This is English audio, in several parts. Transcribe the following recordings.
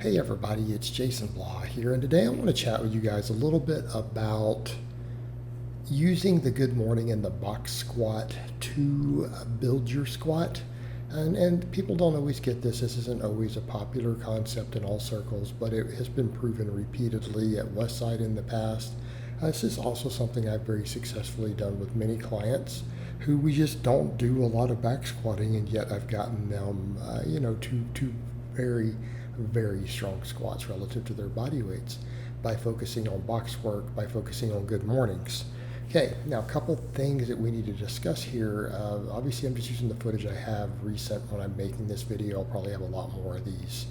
Hey everybody, it's Jason Blaha here, and today I want to chat with you guys a little bit about using the good morning and the box squat to build your squat. And people don't always get this. This isn't always a popular concept in all circles, but it has been proven repeatedly at Westside in the past. This is also something I've very successfully done with many clients who we just don't do a lot of back squatting, and yet I've gotten them, to very, very strong squats relative to their body weights by focusing on box work, by focusing on good mornings. Okay, now a couple things that we need to discuss here. Obviously, I'm just using the footage I have recent when I'm making this video. I'll probably have a lot more of these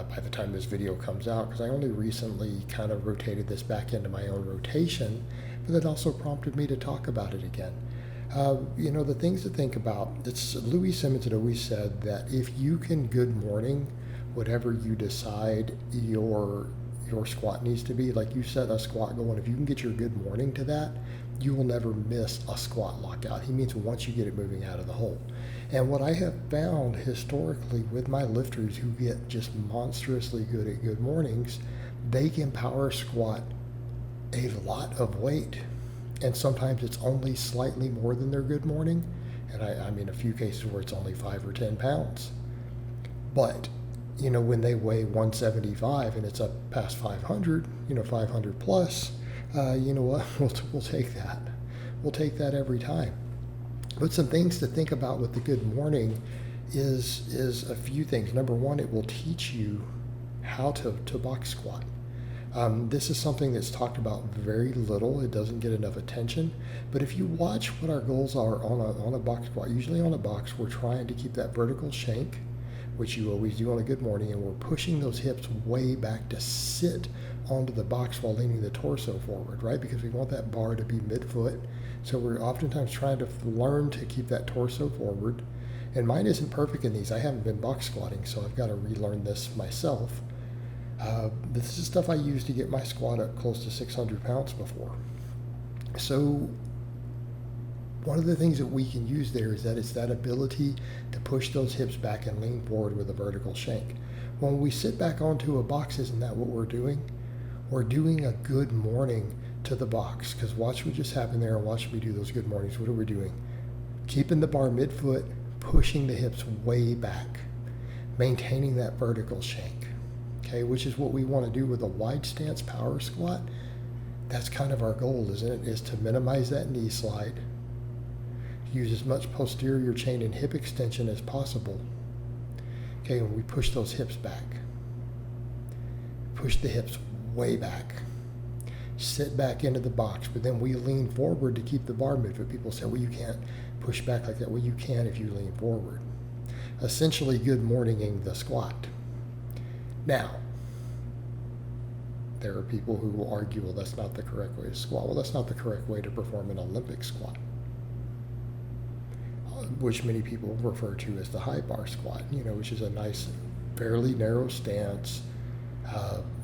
by the time this video comes out, because I only recently kind of rotated this back into my own rotation, but that also prompted me to talk about it again. The things to think about, it's Louis Simmons had always said that if you can good morning whatever you decide your squat needs to be, like you set a squat going, if you can get your good morning to that, you will never miss a squat lockout. He means once you get it moving out of the hole. And what I have found historically with my lifters who get just monstrously good at good mornings, they can power squat a lot of weight. And sometimes it's only slightly more than their good morning. And I mean a few cases where it's only 5 or 10 pounds. But when they weigh 175 and it's up past 500, 500 plus, you know what? We'll take that. We'll take that every time. But some things to think about with the good morning is a few things. Number one, it will teach you how to box squat. This is something that's talked about very little. It doesn't get enough attention. But if you watch what our goals are on a box squat, usually on a box, we're trying to keep that vertical shank, which you always do on a good morning, and we're pushing those hips way back to sit onto the box while leaning the torso forward, right? Because we want that bar to be midfoot. So we're oftentimes trying to learn to keep that torso forward. And mine isn't perfect in these. I haven't been box squatting, so I've got to relearn this myself. This is stuff I used to get my squat up close to 600 pounds before. So one of the things that we can use there is that it's that ability to push those hips back and lean forward with a vertical shank. When we sit back onto a box, isn't that what we're doing? We're doing a good morning to the box, because watch what just happened there and watch me do those good mornings. What are we doing? Keeping the bar midfoot, pushing the hips way back, maintaining that vertical shank, okay, which is what we want to do with a wide stance power squat. That's kind of our goal, isn't it? Is to minimize that knee slide, use as much posterior chain and hip extension as possible. Okay, when we push those hips back, push the hips way back, sit back into the box, but then we lean forward to keep the bar midfoot. People say, well, you can't push back like that. Well, you can if you lean forward. Essentially, good morninging the squat. Now, there are people who will argue, well, that's not the correct way to squat. Well, that's not the correct way to perform an Olympic squat, which many people refer to as the high bar squat, which is a nice, fairly narrow stance,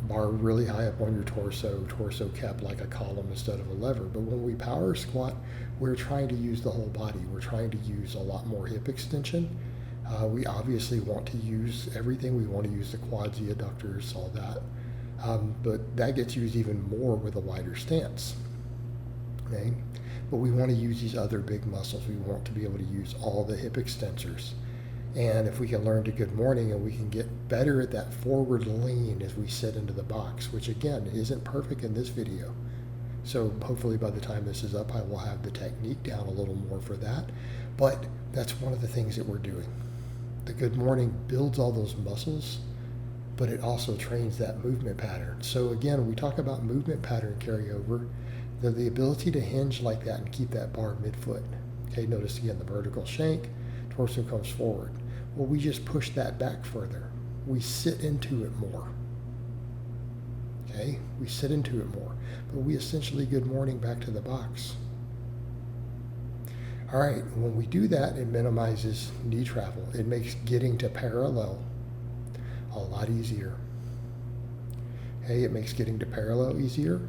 bar really high up on your torso kept like a column instead of a lever. But when we power squat, we're trying to use the whole body. We're trying to use a lot more hip extension. We obviously want to use everything. We want to use the quads, the adductors, all that. But that gets used even more with a wider stance. Okay? But we want to use these other big muscles. We want to be able to use all the hip extensors. And if we can learn to good morning and we can get better at that forward lean as we sit into the box, which again isn't perfect in this video. So hopefully by the time this is up, I will have the technique down a little more for that. But that's one of the things that we're doing. The good morning builds all those muscles, but it also trains that movement pattern. So again, when we talk about movement pattern carryover, the ability to hinge like that and keep that bar midfoot. Okay, notice again the vertical shank, torso comes forward. Well, we just push that back further. We sit into it more. Okay, we sit into it more. But we essentially good morning back to the box. All right, when we do that, it minimizes knee travel. It makes getting to parallel a lot easier. Okay, it makes getting to parallel easier.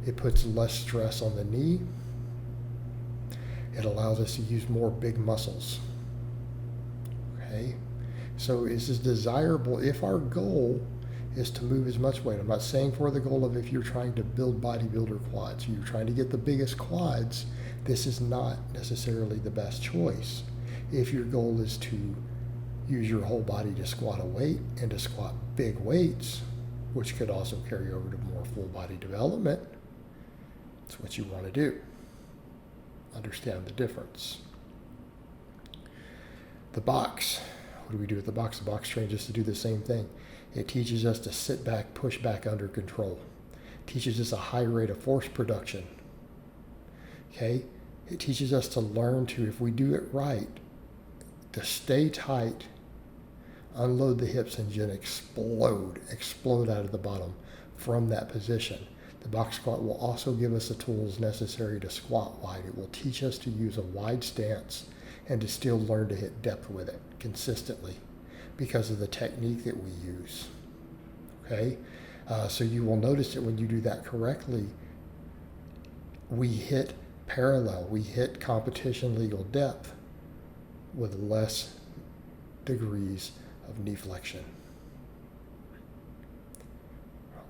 It puts less stress on the knee. It allows us to use more big muscles. Okay? So this is desirable if our goal is to move as much weight. I'm not saying for the goal of if you're trying to build bodybuilder quads, you're trying to get the biggest quads, this is not necessarily the best choice. If your goal is to use your whole body to squat a weight and to squat big weights, which could also carry over to more full body development, that's what you want to do. Understand the difference. The box. What do we do with the box? The box trains us to do the same thing. It teaches us to sit back, push back under control. It teaches us a high rate of force production. Okay? It teaches us to learn to, if we do it right, to stay tight, unload the hips, and then explode out of the bottom from that position. The box squat will also give us the tools necessary to squat wide. It will teach us to use a wide stance and to still learn to hit depth with it consistently because of the technique that we use. Okay? So you will notice that when you do that correctly, we hit parallel, we hit competition legal depth with less degrees of knee flexion.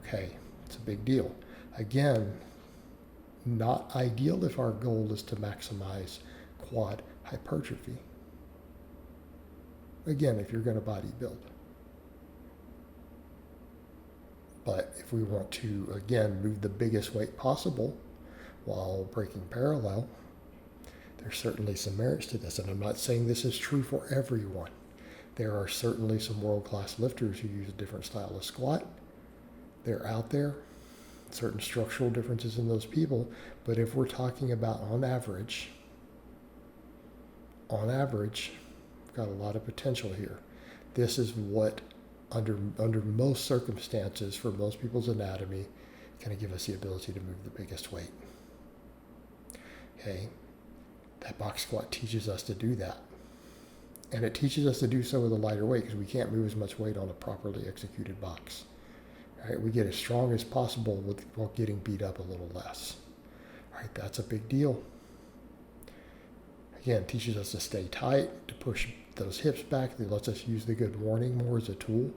Okay, it's a big deal. Again, not ideal if our goal is to maximize quad hypertrophy. Again, if you're going to bodybuild. But if we want to, again, move the biggest weight possible while breaking parallel, there's certainly some merits to this. And I'm not saying this is true for everyone. There are certainly some world-class lifters who use a different style of squat. They're out there. Certain structural differences in those people. But if we're talking about on average, we've got a lot of potential here. This is what, under most circumstances, for most people's anatomy, going to give us the ability to move the biggest weight. Okay, that box squat teaches us to do that. And it teaches us to do so with a lighter weight because we can't move as much weight on a properly executed box. All right, we get as strong as possible while getting beat up a little less. All right, that's a big deal. Again, it teaches us to stay tight, to push those hips back. It lets us use the good morning more as a tool.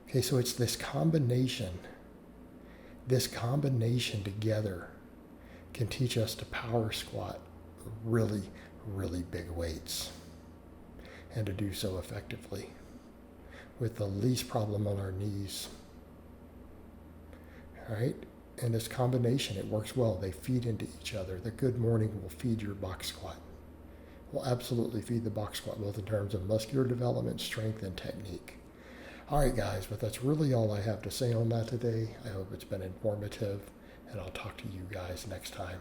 Okay, so it's this combination together can teach us to power squat really, really big weights and to do so effectively with the least problem on our knees. All right, and this combination, it works well. They feed into each other. The good morning will feed your box squat. Will absolutely feed the box squat, both in terms of muscular development, strength, and technique. All right, guys, but that's really all I have to say on that today. I hope it's been informative, and I'll talk to you guys next time.